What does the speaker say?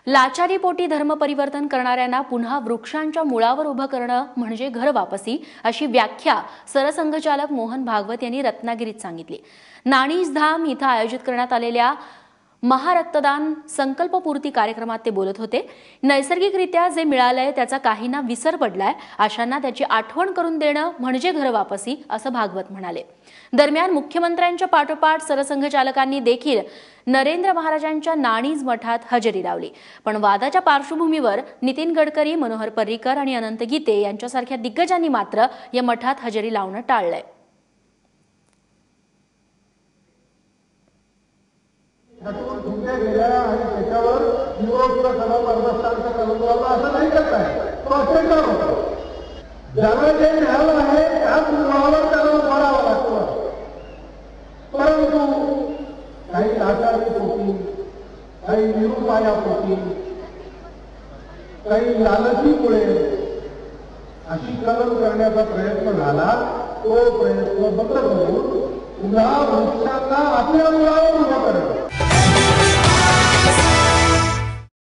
लाचारीपोटी धर्म परिवर्तन करणाऱ्यांना पुन्हा वृक्षांच्या मुळावर उभं करणं म्हणजे घर वापसी, अशी व्याख्या सरसंघचालक मोहन भागवत यांनी रत्नागिरीत सांगितली। नाणीजधाम इथं आयोजित करण्यात आलेल्या महारक्तदान संकल्पपूर्ती कार्यक्रमात ते बोलत होते। नैसर्गिकरित्या जे मिळालंय त्याचा काहींना विसर पडलाय, अशांना त्याची आठवण करून देणं म्हणजे घर वापसी, असं भागवत म्हणाले। दरम्यान मुख्यमंत्र्यांच्या पाठोपाठ सरसंघचालकांनी देखील नरेंद्र महाराजांच्या नाणीज मठात हजेरी लावली। पण वादाच्या पार्श्वभूमीवर नितीन गडकरी, मनोहर पर्रीकर आणि अनंत गीते यांच्यासारख्या दिग्गजांनी मात्र या मठात हजेरी लावणं टाळलंय। परंतु काही लाचारीपोटी, काही निरुपायापोटी, काही लालचीमुळे अशी कलम करण्याचा प्रयत्न झाला। तो प्रयत्न बंद करून पुन्हा वृक्षांना आपल्या मुळावर